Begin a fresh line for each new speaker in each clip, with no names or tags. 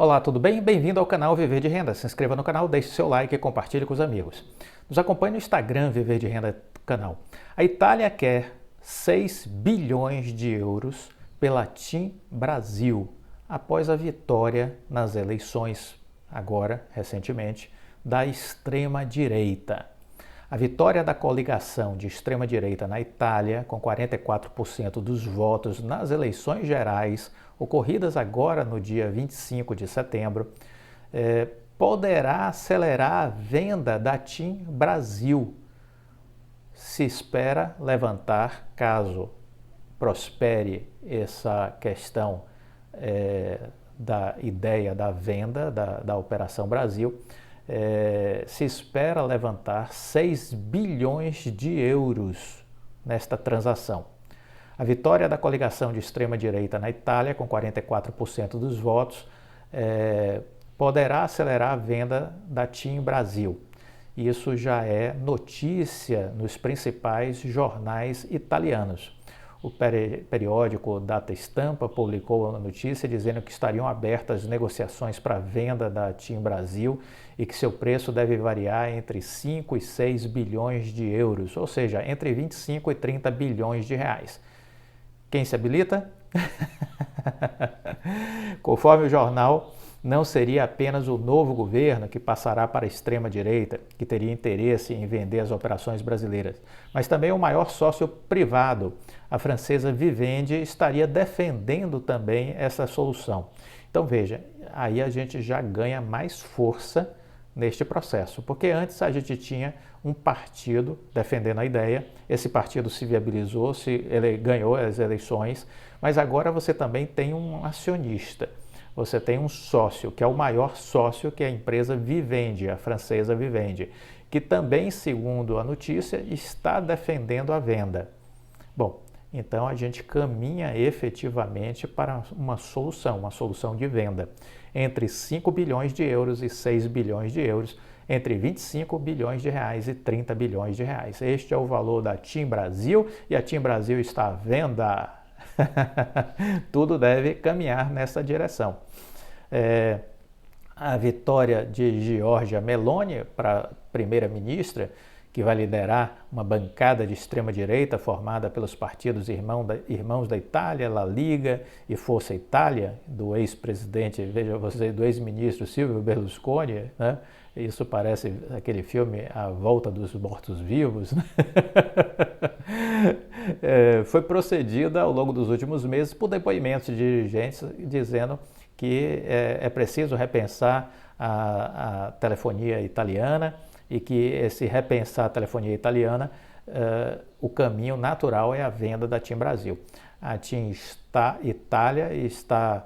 Olá, tudo bem? Bem-vindo ao canal Viver de Renda. Se inscreva no canal, deixe seu like e compartilhe com os amigos. Nos acompanhe no Instagram Viver de Renda canal. A Itália quer 6 bilhões de euros pela TIM Brasil após a vitória nas eleições, agora, recentemente, da extrema-direita. A vitória da coligação de extrema-direita na Itália, com 44% dos votos nas eleições gerais, ocorridas agora no dia 25 de setembro, poderá acelerar a venda da TIM Brasil. Se espera levantar, caso prospere essa questão da ideia da venda da Operação Brasil, se espera levantar 6 bilhões de euros nesta transação. A vitória da coligação de extrema-direita na Itália, com 44% dos votos, poderá acelerar a venda da TIM Brasil. Isso já é notícia nos principais jornais italianos. O periódico Data Stampa publicou a notícia dizendo que estariam abertas negociações para a venda da TIM Brasil e que seu preço deve variar entre 5 e 6 bilhões de euros, ou seja, entre 25 e 30 bilhões de reais. Quem se habilita? Conforme o jornal, não seria apenas o novo governo que passará para a extrema-direita, que teria interesse em vender as operações brasileiras, mas também o maior sócio privado, a francesa Vivendi, estaria defendendo também essa solução. Então veja, aí a gente já ganha mais força neste processo, porque antes a gente tinha um partido defendendo a ideia, esse partido se viabilizou, ele ganhou as eleições, mas agora você também tem um acionista. Você tem um sócio, que é o maior sócio, que é a empresa Vivendi, a francesa Vivendi, que também, segundo a notícia, está defendendo a venda. Bom, então a gente caminha efetivamente para uma solução de venda, entre 5 bilhões de euros e 6 bilhões de euros, entre 25 bilhões de reais e 30 bilhões de reais. Este é o valor da TIM Brasil e a TIM Brasil está à venda. Tudo deve caminhar nessa direção. A vitória de Giorgia Meloni para primeira-ministra, que vai liderar uma bancada de extrema-direita formada pelos partidos Irmãos da Itália, La Liga e Força Itália, do ex-presidente, veja você, do ex-ministro Silvio Berlusconi, né? Isso parece aquele filme A Volta dos Mortos-Vivos, né? Foi procedida ao longo dos últimos meses por depoimentos de dirigentes dizendo que é preciso repensar a telefonia italiana e que se repensar a telefonia italiana, o caminho natural é a venda da TIM Brasil. A TIM Itália está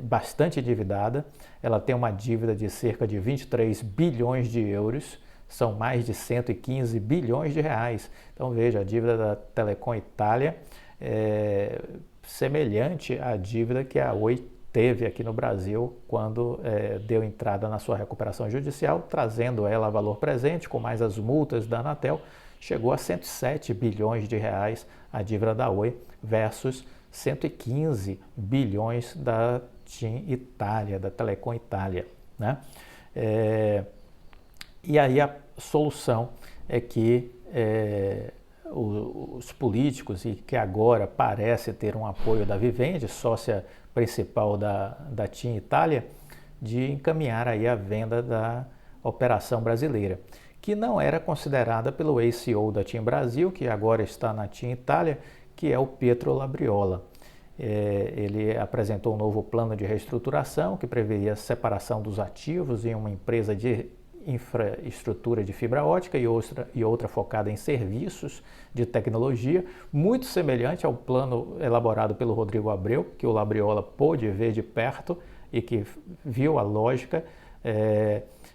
bastante endividada, ela tem uma dívida de cerca de 23 bilhões de euros, são mais de 115 bilhões de reais. Então veja, a dívida da Telecom Itália é semelhante à dívida que a Oi teve aqui no Brasil quando deu entrada na sua recuperação judicial, trazendo ela a valor presente, com mais as multas da Anatel, chegou a 107 bilhões de reais a dívida da Oi versus 115 bilhões da TIM Itália, da Telecom Itália, né? E aí a solução é que os políticos, e que agora parece ter um apoio da Vivendi, sócia principal da TIM Itália, de encaminhar aí a venda da operação brasileira, que não era considerada pelo ex-CEO da TIM Brasil, que agora está na TIM Itália, que é o Pietro Labriola. Ele apresentou um novo plano de reestruturação que preveia a separação dos ativos em uma empresa de infraestrutura de fibra ótica e outra focada em serviços de tecnologia, muito semelhante ao plano elaborado pelo Rodrigo Abreu, que o Labriola pôde ver de perto e que viu a lógica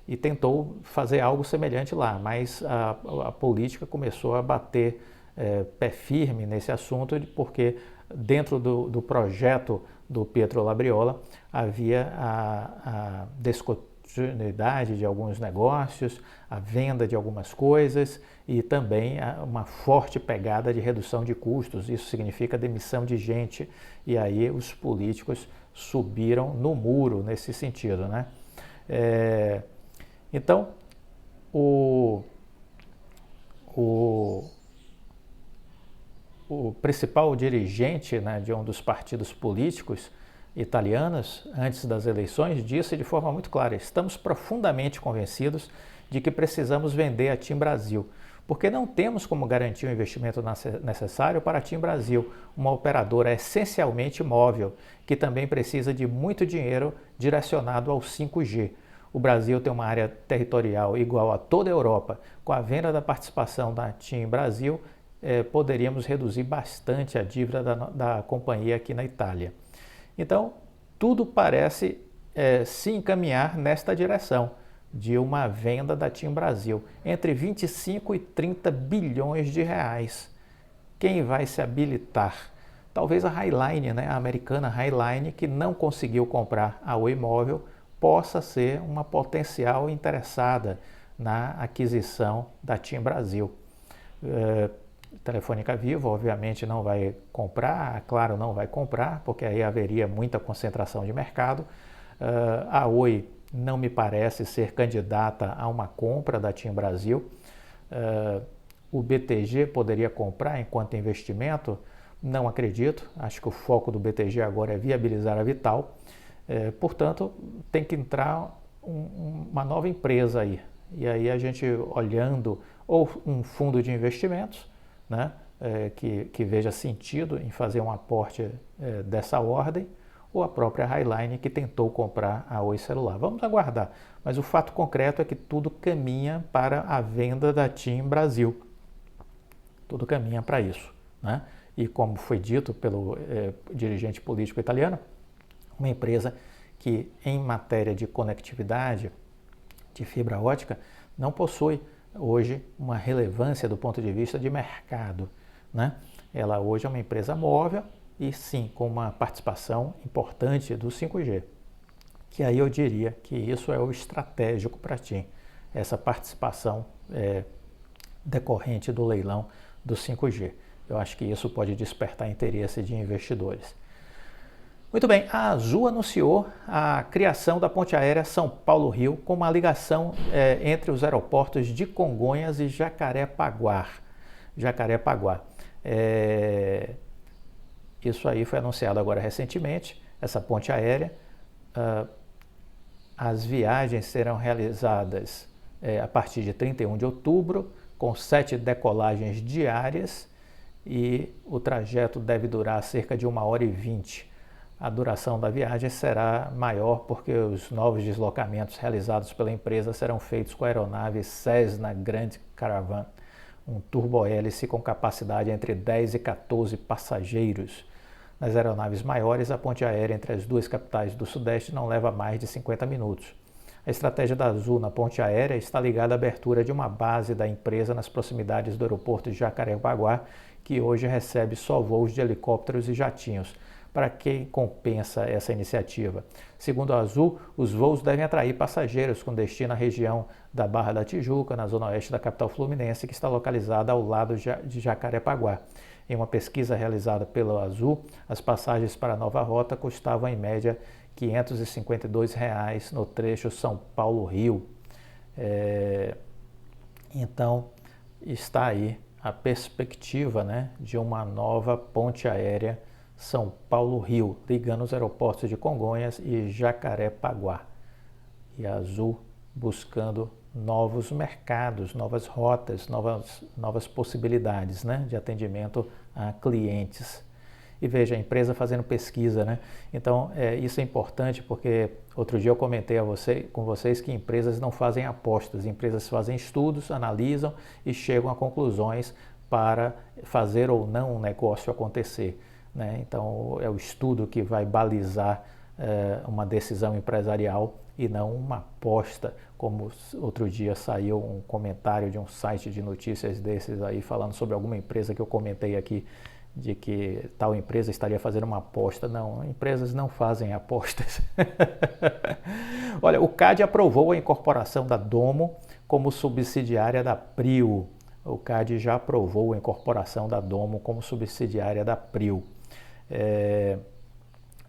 e tentou fazer algo semelhante lá, mas a política começou a bater pé firme nesse assunto, porque dentro do projeto do Pietro Labriola havia a descontinuidade de alguns negócios, a venda de algumas coisas e também uma forte pegada de redução de custos. Isso significa demissão de gente, e aí os políticos subiram no muro nesse sentido, né? Então, o principal dirigente, né, de um dos partidos políticos italianos, antes das eleições, disse de forma muito clara: estamos profundamente convencidos de que precisamos vender a TIM Brasil, porque não temos como garantir o investimento necessário para a TIM Brasil, uma operadora essencialmente móvel, que também precisa de muito dinheiro direcionado ao 5G. O Brasil tem uma área territorial igual a toda a Europa. Com a venda da participação da TIM Brasil, poderíamos reduzir bastante a dívida da companhia aqui na Itália. Então, tudo parece se encaminhar nesta direção de uma venda da TIM Brasil, entre 25 e 30 bilhões de reais. Quem vai se habilitar? Talvez a Highline, né, a americana Highline, que não conseguiu comprar a Oi Móvel, possa ser uma potencial interessada na aquisição da TIM Brasil. Telefônica Vivo, obviamente, não vai comprar, a Claro não vai comprar, porque aí haveria muita concentração de mercado. A Oi não me parece ser candidata a uma compra da TIM Brasil. O BTG poderia comprar enquanto investimento? Não acredito. Acho que o foco do BTG agora é viabilizar a Vital. Portanto, tem que entrar uma nova empresa aí. E aí a gente olhando ou um fundo de investimentos, né, que veja sentido em fazer um aporte dessa ordem, ou a própria Highline que tentou comprar a Oi Celular. Vamos aguardar, mas o fato concreto é que tudo caminha para a venda da TIM Brasil. Tudo caminha para isso, né? E como foi dito pelo dirigente político italiano, uma empresa que em matéria de conectividade, de fibra ótica, não possui hoje uma relevância do ponto de vista de mercado, né? Ela hoje é uma empresa móvel e sim com uma participação importante do 5G, que aí eu diria que isso é o estratégico para a TIM, essa participação decorrente do leilão do 5G. Eu acho que isso pode despertar interesse de investidores. Muito bem, a Azul anunciou a criação da ponte aérea São Paulo-Rio com uma ligação entre os aeroportos de Congonhas e Jacarepaguá. Isso aí foi anunciado agora recentemente, essa ponte aérea. As viagens serão realizadas a partir de 31 de outubro, com 7 decolagens diárias, e o trajeto deve durar cerca de 1h20. A duração da viagem será maior porque os novos deslocamentos realizados pela empresa serão feitos com a aeronave Cessna Grand Caravan, um turbo-hélice com capacidade entre 10 e 14 passageiros. Nas aeronaves maiores, a ponte aérea entre as duas capitais do Sudeste não leva mais de 50 minutos. A estratégia da Azul na ponte aérea está ligada à abertura de uma base da empresa nas proximidades do aeroporto de Jacarepaguá, que hoje recebe só voos de helicópteros e jatinhos. Para quem compensa essa iniciativa? Segundo a Azul, os voos devem atrair passageiros com destino à região da Barra da Tijuca, na zona oeste da capital fluminense, que está localizada ao lado de Jacarepaguá. Em uma pesquisa realizada pela Azul, as passagens para a nova rota custavam em média R$ 552 no trecho São Paulo-Rio. Então, está aí a perspectiva, né, de uma nova ponte aérea São Paulo-Rio, ligando os aeroportos de Congonhas e Jacarepaguá. E a Azul buscando novos mercados, novas rotas, novas possibilidades, né, de atendimento a clientes. E veja, a empresa fazendo pesquisa, né? Então, isso é importante porque outro dia eu comentei com vocês que empresas não fazem apostas, empresas fazem estudos, analisam e chegam a conclusões para fazer ou não um negócio acontecer, né? Então, é o estudo que vai balizar uma decisão empresarial e não uma aposta, como outro dia saiu um comentário de um site de notícias desses aí falando sobre alguma empresa que eu comentei aqui, de que tal empresa estaria fazendo uma aposta. Não, empresas não fazem apostas. Olha, o CAD aprovou a incorporação da Domo como subsidiária da Prio. O CAD já aprovou a incorporação da Domo como subsidiária da Prio.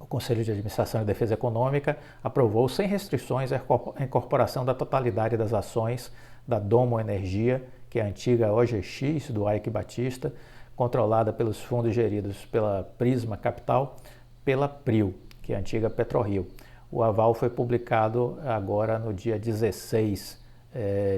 O Conselho de Administração e Defesa Econômica aprovou sem restrições a incorporação da totalidade das ações da Domo Energia, que é a antiga OGX do Eike Batista, controlada pelos fundos geridos pela Prisma Capital, pela PRIO, que é a antiga PetroRio. O aval foi publicado agora no dia 16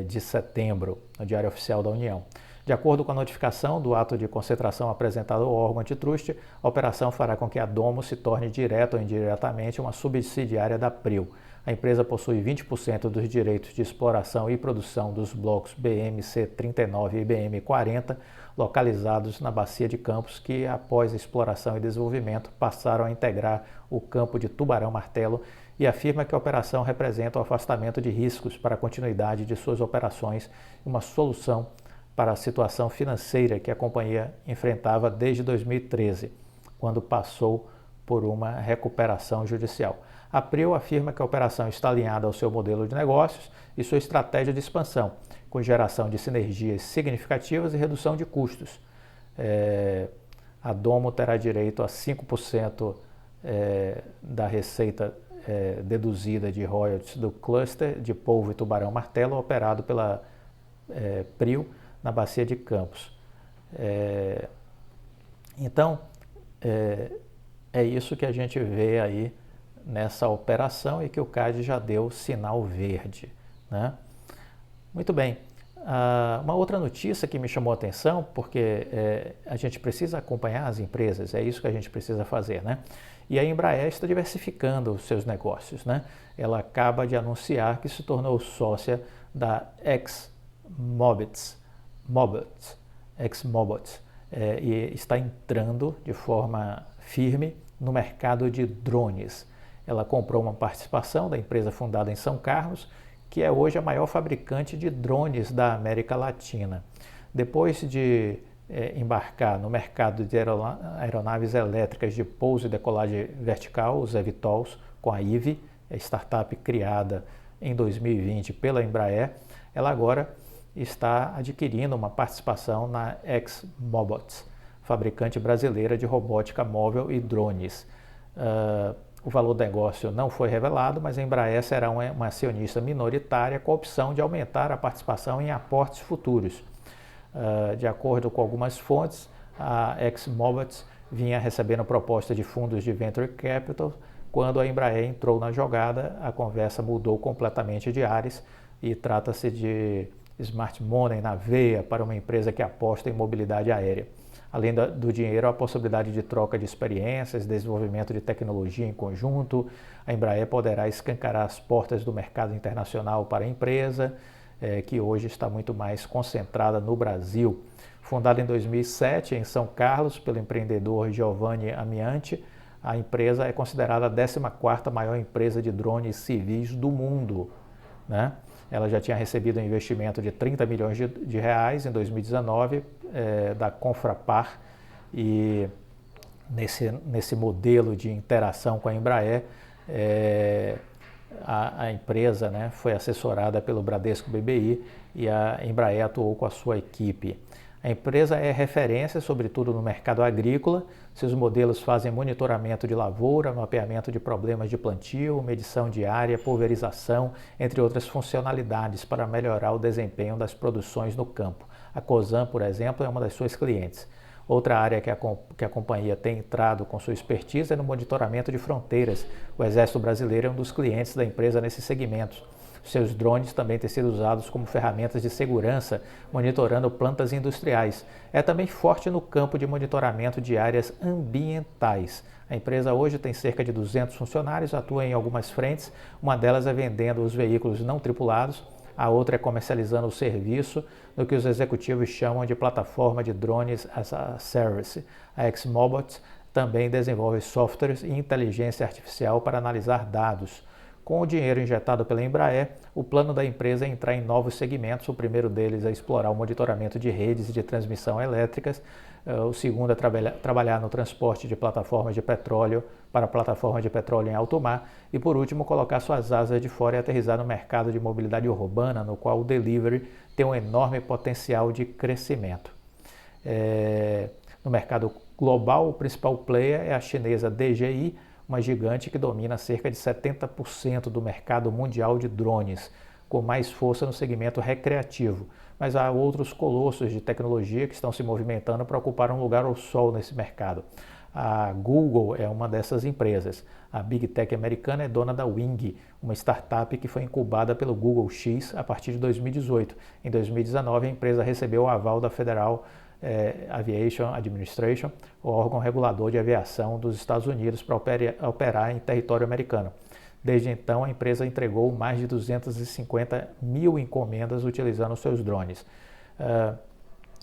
de setembro, no Diário Oficial da União. De acordo com a notificação do ato de concentração apresentado ao órgão antitruste, a operação fará com que a Domo se torne direta ou indiretamente uma subsidiária da PRIO. A empresa possui 20% dos direitos de exploração e produção dos blocos BMC-39 e BM-40, localizados na Bacia de Campos, que, após exploração e desenvolvimento, passaram a integrar o campo de Tubarão Martelo, e afirma que a operação representa o afastamento de riscos para a continuidade de suas operações e uma solução para a situação financeira que a companhia enfrentava desde 2013, quando passou por uma recuperação judicial. A PRIO afirma que a operação está alinhada ao seu modelo de negócios e sua estratégia de expansão, com geração de sinergias significativas e redução de custos. A Domo terá direito a 5% da receita deduzida de royalties do cluster de polvo e tubarão martelo operado pela PRIO na Bacia de Campos. Então, é isso que a gente vê aí nessa operação e que o CAD já deu sinal verde, né? Muito bem. Uma outra notícia que me chamou a atenção, porque a gente precisa acompanhar as empresas, é isso que a gente precisa fazer, né? E a Embraer está diversificando os seus negócios, né? Ela acaba de anunciar que se tornou sócia da ExMobil, e está entrando de forma firme no mercado de drones. Ela comprou uma participação da empresa fundada em São Carlos, que é hoje a maior fabricante de drones da América Latina. Depois de embarcar no mercado de aeronaves elétricas de pouso e decolagem vertical, os eVTOLs, com a IVE, startup criada em 2020 pela Embraer, ela agora está adquirindo uma participação na ExMobil, fabricante brasileira de robótica móvel e drones. O valor do negócio não foi revelado, mas a Embraer será uma acionista minoritária com a opção de aumentar a participação em aportes futuros. De acordo com algumas fontes, a ExMobil vinha recebendo proposta de fundos de Venture Capital. Quando a Embraer entrou na jogada, a conversa mudou completamente de ares e trata-se de smart money na veia para uma empresa que aposta em mobilidade aérea. Além do dinheiro, a possibilidade de troca de experiências, desenvolvimento de tecnologia em conjunto. A Embraer poderá escancarar as portas do mercado internacional para a empresa, que hoje está muito mais concentrada no Brasil. Fundada em 2007 em São Carlos pelo empreendedor Giovanni Amianti, a empresa é considerada a 14ª maior empresa de drones civis do mundo, né? Ela já tinha recebido um investimento de 30 milhões de reais em 2019 da Confrapar, e nesse modelo de interação com a Embraer, a empresa, né, foi assessorada pelo Bradesco BBI e a Embraer atuou com a sua equipe. A empresa é referência, sobretudo no mercado agrícola. Seus modelos fazem monitoramento de lavoura, mapeamento de problemas de plantio, medição de área, pulverização, entre outras funcionalidades para melhorar o desempenho das produções no campo. A Cosan, por exemplo, é uma das suas clientes. Outra área que a companhia tem entrado com sua expertise é no monitoramento de fronteiras. O Exército Brasileiro é um dos clientes da empresa nesses segmentos. Seus drones também têm sido usados como ferramentas de segurança, monitorando plantas industriais. É também forte no campo de monitoramento de áreas ambientais. A empresa hoje tem cerca de 200 funcionários, atua em algumas frentes. Uma delas é vendendo os veículos não tripulados, a outra é comercializando o serviço no que os executivos chamam de plataforma de drones as a service. A ExMobil também desenvolve softwares e inteligência artificial para analisar dados. Com o dinheiro injetado pela Embraer, o plano da empresa é entrar em novos segmentos. O primeiro deles é explorar o monitoramento de redes de transmissão elétricas. O segundo é trabalhar no transporte de plataformas de petróleo para plataformas de petróleo em alto mar. E por último, colocar suas asas de fora e aterrissar no mercado de mobilidade urbana, no qual o delivery tem um enorme potencial de crescimento. No mercado global, o principal player é a chinesa DJI. uma gigante que domina cerca de 70% do mercado mundial de drones, com mais força no segmento recreativo. Mas há outros colossos de tecnologia que estão se movimentando para ocupar um lugar ao sol nesse mercado. A Google é uma dessas empresas. A Big Tech americana é dona da Wing, uma startup que foi incubada pelo Google X a partir de 2018. Em 2019, a empresa recebeu o aval da Federal Aviation Administration, o órgão regulador de aviação dos Estados Unidos, para operar em território americano. Desde então, a empresa entregou mais de 250 mil encomendas utilizando seus drones.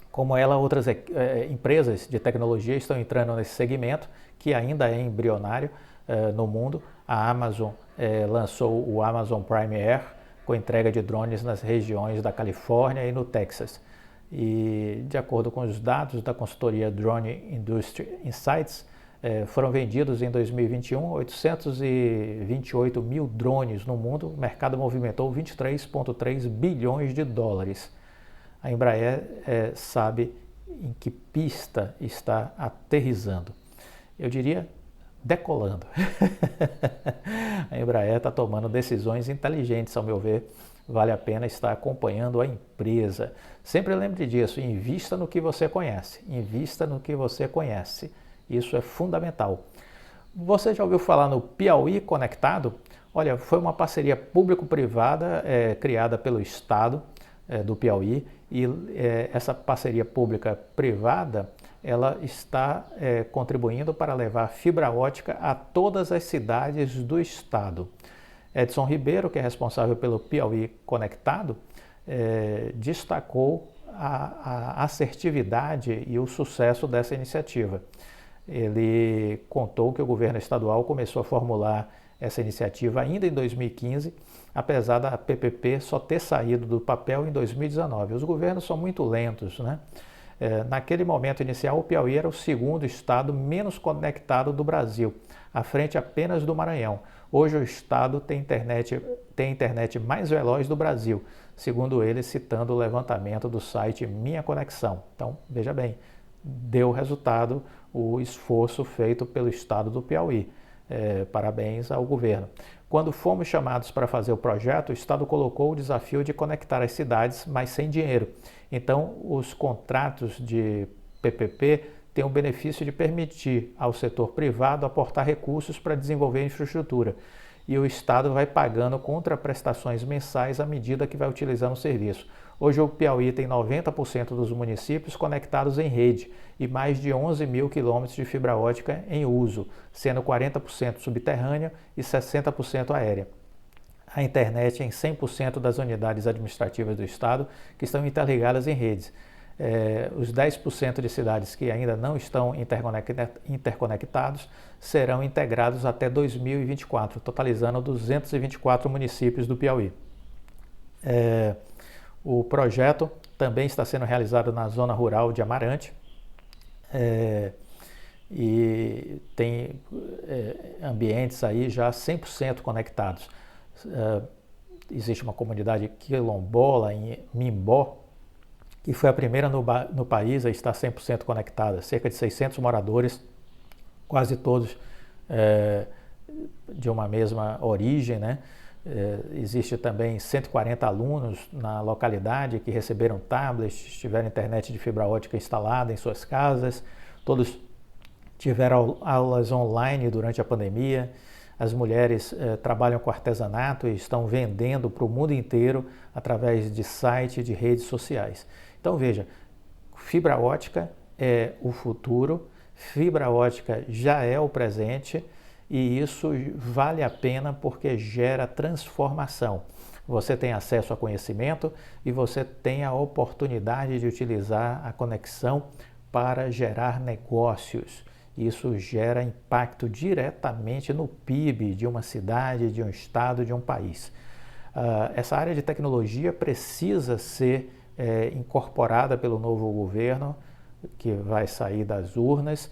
Como ela, outras empresas de tecnologia estão entrando nesse segmento, que ainda é embrionário no mundo. A Amazon lançou o Amazon Prime Air, com entrega de drones nas regiões da Califórnia e no Texas. E, de acordo com os dados da consultoria Drone Industry Insights, foram vendidos em 2021 828 mil drones no mundo. O mercado movimentou 23,3 bilhões de dólares. A Embraer sabe em que pista está aterrissando. Eu diria decolando. A Embraer está tomando decisões inteligentes, ao meu ver. Vale a pena estar acompanhando a empresa. Sempre lembre disso, invista no que você conhece. Invista no que você conhece. Isso é fundamental. Você já ouviu falar no Piauí Conectado? Olha, foi uma parceria público-privada criada pelo Estado do Piauí, e essa parceria pública-privada ela está contribuindo para levar fibra ótica a todas as cidades do estado. Edson Ribeiro, que é responsável pelo Piauí Conectado, destacou a assertividade e o sucesso dessa iniciativa. Ele contou que o governo estadual começou a formular essa iniciativa ainda em 2015, apesar da PPP só ter saído do papel em 2019. Os governos são muito lentos, né? Naquele momento inicial, o Piauí era o segundo estado menos conectado do Brasil, à frente apenas do Maranhão. Hoje o estado tem a internet mais veloz do Brasil, segundo ele, citando o levantamento do site Minha Conexão. Então, veja bem, deu resultado o esforço feito pelo estado do Piauí. Parabéns ao governo. Quando fomos chamados para fazer o projeto, o estado colocou o desafio de conectar as cidades, mas sem dinheiro. Então, os contratos de PPP têm o benefício de permitir ao setor privado aportar recursos para desenvolver a infraestrutura, e o estado vai pagando contraprestações mensais à medida que vai utilizando o serviço. Hoje o Piauí tem 90% dos municípios conectados em rede e mais de 11 mil quilômetros de fibra ótica em uso, sendo 40% subterrânea e 60% aérea. A internet em 100% das unidades administrativas do estado que estão interligadas em redes. Os 10% de cidades que ainda não estão interconectados serão integrados até 2024, totalizando 224 municípios do Piauí. O projeto também está sendo realizado na zona rural de Amarante e tem ambientes aí já 100% conectados. Existe uma comunidade quilombola em Mimbó, que foi a primeira no país a estar 100% conectada. Cerca de 600 moradores, quase todos de uma mesma origem, né? Existe também 140 alunos na localidade que receberam tablets, tiveram internet de fibra ótica instalada em suas casas, todos tiveram aulas online durante a pandemia. As mulheres trabalham com artesanato e estão vendendo para o mundo inteiro através de sites e de redes sociais. Então veja, fibra ótica é o futuro, fibra ótica já é o presente, e isso vale a pena porque gera transformação. Você tem acesso a conhecimento e você tem a oportunidade de utilizar a conexão para gerar negócios. Isso gera impacto diretamente no PIB de uma cidade, de um estado, de um país. Essa área de tecnologia precisa ser incorporada pelo novo governo, que vai sair das urnas,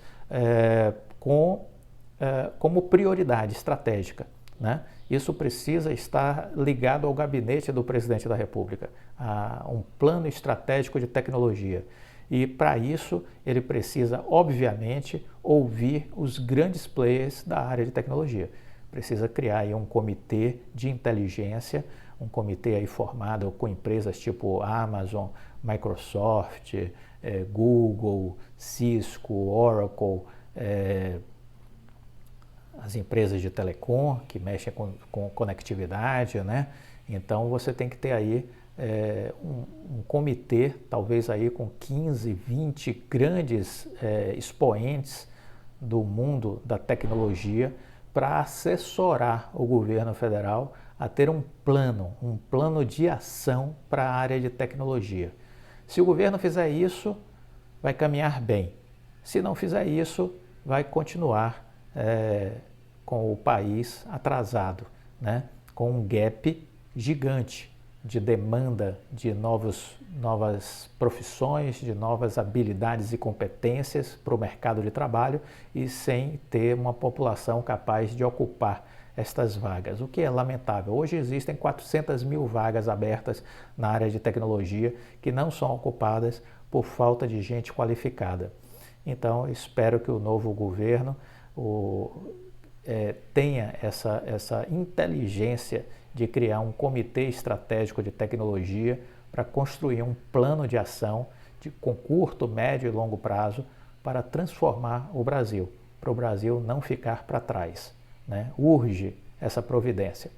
como prioridade estratégica, né? Isso precisa estar ligado ao gabinete do presidente da República, a um plano estratégico de tecnologia. E para isso ele precisa, obviamente, ouvir os grandes players da área de tecnologia. Precisa criar aí um comitê de inteligência, um comitê aí formado com empresas tipo Amazon, Microsoft, Google, Cisco, Oracle, as empresas de telecom que mexem com conectividade, né? Então você tem que ter aí um comitê, talvez aí com 15, 20 grandes expoentes do mundo da tecnologia para assessorar o governo federal a ter um plano de ação para a área de tecnologia. Se o governo fizer isso, vai caminhar bem. Se não fizer isso, vai continuar com o país atrasado, né? Com um gap gigante de demanda de novas profissões, de novas habilidades e competências para o mercado de trabalho e sem ter uma população capaz de ocupar estas vagas, o que é lamentável. Hoje existem 400 mil vagas abertas na área de tecnologia que não são ocupadas por falta de gente qualificada. Então, espero que o novo governo tenha essa inteligência de criar um comitê estratégico de tecnologia para construir um plano de ação com curto, médio e longo prazo para transformar o Brasil, para o Brasil não ficar para trás, né? Urge essa providência.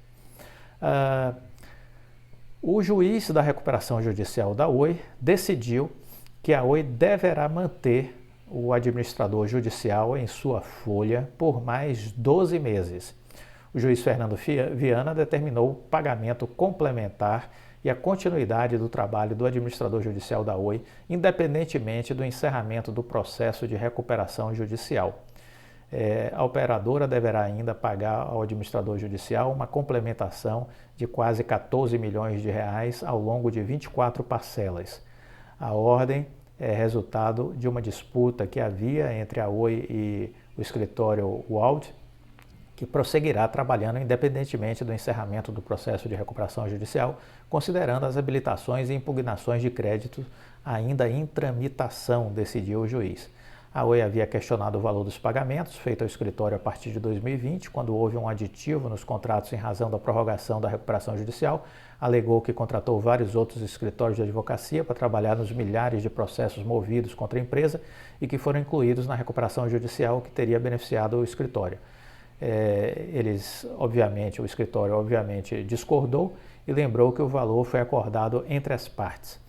O juiz da recuperação judicial da Oi decidiu que a Oi deverá manter o administrador judicial em sua folha por mais 12 meses. O juiz Fernando Viana determinou o pagamento complementar e a continuidade do trabalho do administrador judicial da Oi, independentemente do encerramento do processo de recuperação judicial. A operadora deverá ainda pagar ao administrador judicial uma complementação de quase 14 milhões de reais ao longo de 24 parcelas. A ordem é resultado de uma disputa que havia entre a Oi e o escritório Wald, que prosseguirá trabalhando independentemente do encerramento do processo de recuperação judicial, considerando as habilitações e impugnações de crédito ainda em tramitação, decidiu o juiz. A Oi havia questionado o valor dos pagamentos feito ao escritório a partir de 2020, quando houve um aditivo nos contratos em razão da prorrogação da recuperação judicial, alegou que contratou vários outros escritórios de advocacia para trabalhar nos milhares de processos movidos contra a empresa e que foram incluídos na recuperação judicial que teria beneficiado o escritório. O escritório obviamente discordou e lembrou que o valor foi acordado entre as partes.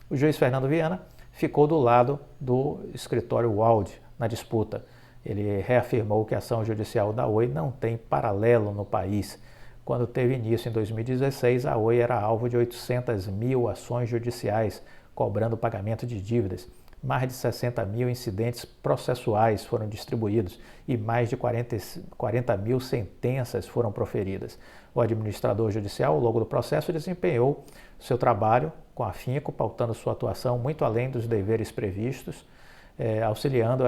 O juiz Fernando Viana ficou do lado do escritório Wald na disputa. Ele reafirmou que a ação judicial da Oi não tem paralelo no país. Quando teve início em 2016, a Oi era alvo de 800 mil ações judiciais, cobrando pagamento de dívidas. Mais de 60 mil incidentes processuais foram distribuídos e mais de 40 mil sentenças foram proferidas. O administrador judicial, ao longo do processo, desempenhou seu trabalho com afinco, pautando sua atuação muito além dos deveres previstos, auxiliando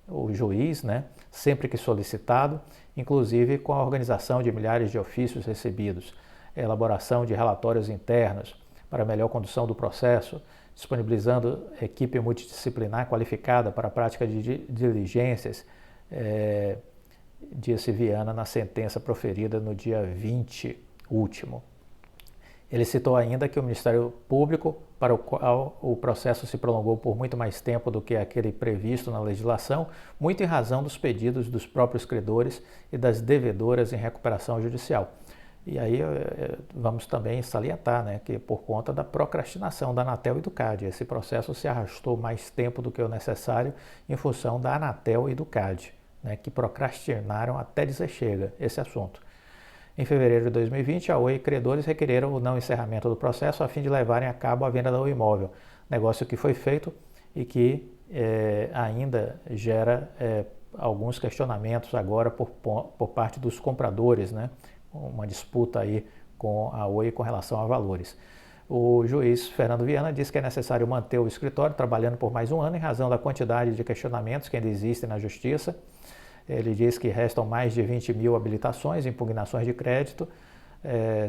o juiz, né, sempre que solicitado, inclusive com a organização de milhares de ofícios recebidos, elaboração de relatórios internos para melhor condução do processo, disponibilizando equipe multidisciplinar qualificada para a prática de diligências, disse Viana na sentença proferida no dia 20 último. Ele citou ainda que o Ministério Público, para o qual o processo se prolongou por muito mais tempo do que aquele previsto na legislação, muito em razão dos pedidos dos próprios credores e das devedoras em recuperação judicial. E aí vamos também salientar, né, que por conta da procrastinação da Anatel e do CAD, esse processo se arrastou mais tempo do que o necessário em função da Anatel e do CAD, né, que procrastinaram até dizer chega esse assunto. Em fevereiro de 2020, a Oi e credores requereram o não encerramento do processo a fim de levarem a cabo a venda do imóvel, negócio que foi feito e que ainda gera alguns questionamentos agora por parte dos compradores, né? Uma disputa aí com a Oi com relação a valores. O juiz Fernando Viana disse que é necessário manter o escritório trabalhando por mais um ano em razão da quantidade de questionamentos que ainda existem na Justiça. Ele diz que restam mais de 20 mil habilitações, impugnações de crédito,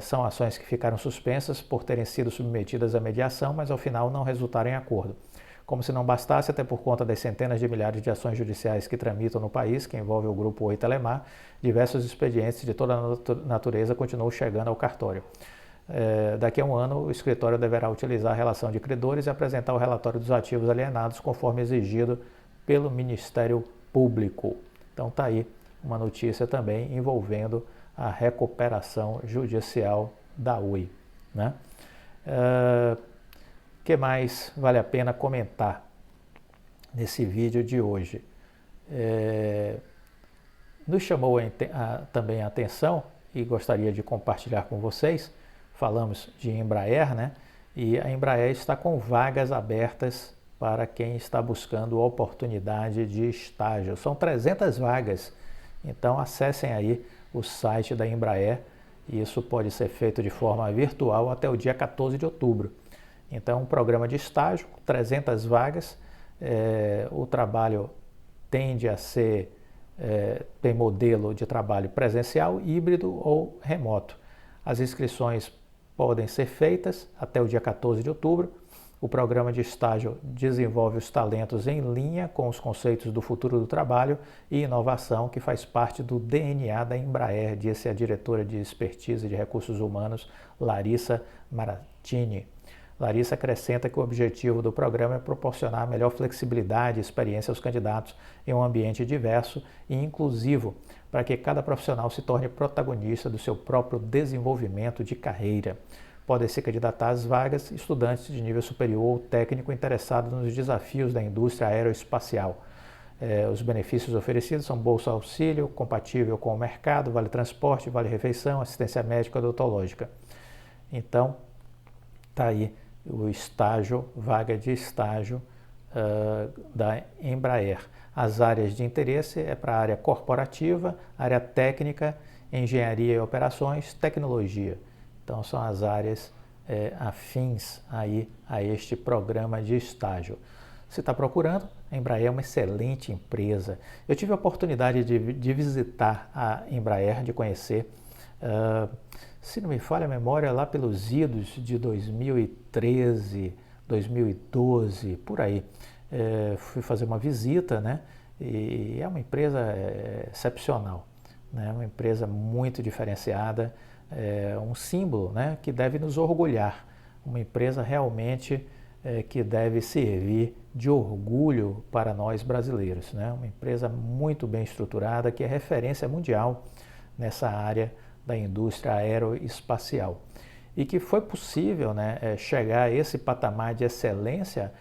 São ações que ficaram suspensas por terem sido submetidas à mediação, mas ao final não resultaram em acordo. Como se não bastasse, até por conta das centenas de milhares de ações judiciais que tramitam no país, que envolve o Grupo Oi Telemar, diversos expedientes de toda a natureza continuam chegando ao cartório. Daqui a um ano, o escritório deverá utilizar a relação de credores e apresentar o relatório dos ativos alienados, conforme exigido pelo Ministério Público. Então está aí uma notícia também envolvendo a recuperação judicial da Oi, né? Que mais vale a pena comentar nesse vídeo de hoje? Nos chamou também a atenção e gostaria de compartilhar com vocês, falamos de Embraer, né? E a Embraer está com vagas abertas para quem está buscando oportunidade de estágio. São 300 vagas, então acessem aí o site da Embraer, e isso pode ser feito de forma virtual até o dia 14 de outubro. Então, um programa de estágio, 300 vagas, o trabalho tende a ser, tem modelo de trabalho presencial, híbrido ou remoto. As inscrições podem ser feitas até o dia 14 de outubro. O programa de estágio desenvolve os talentos em linha com os conceitos do futuro do trabalho e inovação, que faz parte do DNA da Embraer, disse a diretora de Expertise de Recursos Humanos, Larissa Maratini. Larissa acrescenta que o objetivo do programa é proporcionar melhor flexibilidade e experiência aos candidatos em um ambiente diverso e inclusivo, para que cada profissional se torne protagonista do seu próprio desenvolvimento de carreira. Podem se candidatar às vagas estudantes de nível superior ou técnico interessados nos desafios da indústria aeroespacial. Os benefícios oferecidos são bolsa auxílio, compatível com o mercado, vale transporte, vale refeição, assistência médica e odontológica. Então, está aí o estágio, vaga de estágio da Embraer. As áreas de interesse é para a área corporativa, área técnica, engenharia e operações, tecnologia. Então são as áreas afins aí a este programa de estágio. Se está procurando, a Embraer é uma excelente empresa. Eu tive a oportunidade de visitar a Embraer, de conhecer, se não me falha a memória, lá pelos idos de 2013, 2012, por aí. Fui fazer uma visita, né? E é uma empresa excepcional, né? Uma empresa muito diferenciada, um símbolo, né, que deve nos orgulhar, uma empresa realmente que deve servir de orgulho para nós brasileiros, né? Uma empresa muito bem estruturada, que é referência mundial nessa área da indústria aeroespacial e que foi possível, né, chegar a esse patamar de excelência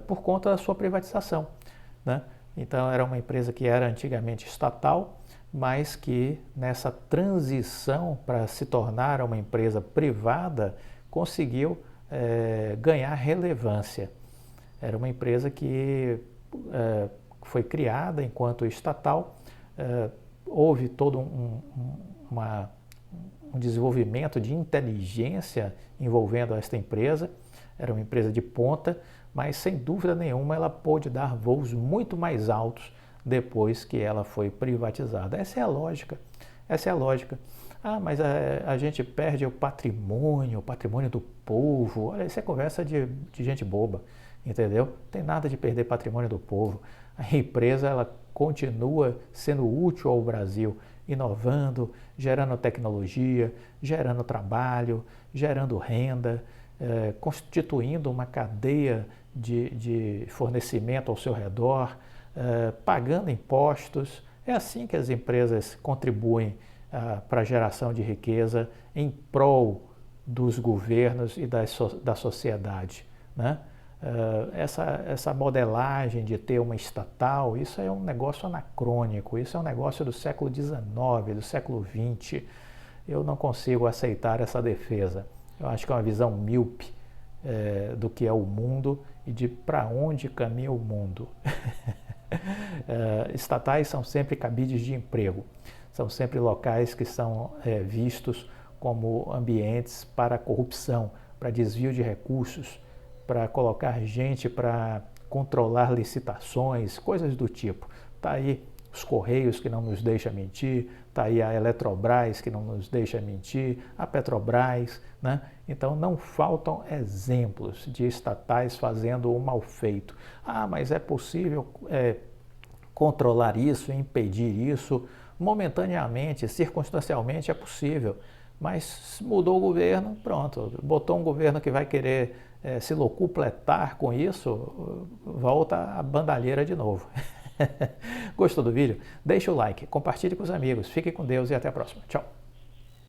por conta da sua privatização, né? Então era uma empresa que era antigamente estatal, mas que nessa transição para se tornar uma empresa privada conseguiu ganhar relevância. Era uma empresa que foi criada enquanto estatal, houve todo um desenvolvimento de inteligência envolvendo esta empresa. Era uma empresa de ponta, mas sem dúvida nenhuma ela pôde dar voos muito mais altos depois que ela foi privatizada. Essa é a lógica, essa é a lógica. Ah, mas a gente perde o patrimônio do povo. Olha, isso é conversa de gente boba, entendeu? Não tem nada de perder patrimônio do povo. A empresa ela continua sendo útil ao Brasil, inovando, gerando tecnologia, gerando trabalho, gerando renda, constituindo uma cadeia de fornecimento ao seu redor, pagando impostos. É assim que as empresas contribuem para a geração de riqueza em prol dos governos e da sociedade, né? Essa modelagem de ter uma estatal, isso é um negócio anacrônico, isso é um negócio do século XIX, do século XX. Eu não consigo aceitar essa defesa. Eu acho que é uma visão míope do que é o mundo e de para onde caminha o mundo. Estatais são sempre cabides de emprego, são sempre locais que são vistos como ambientes para corrupção, para desvio de recursos, para colocar gente para controlar licitações, coisas do tipo. Está aí os Correios, que não nos deixa mentir, está aí a Eletrobras, que não nos deixa mentir, a Petrobras, né? Então não faltam exemplos de estatais fazendo o mal feito. Ah, mas é possível controlar isso, impedir isso, momentaneamente, circunstancialmente é possível. Mas mudou o governo, pronto, botou um governo que vai querer se locupletar com isso, volta a bandalheira de novo. Gostou do vídeo? Deixa o like, compartilhe com os amigos, fique com Deus e até a próxima. Tchau!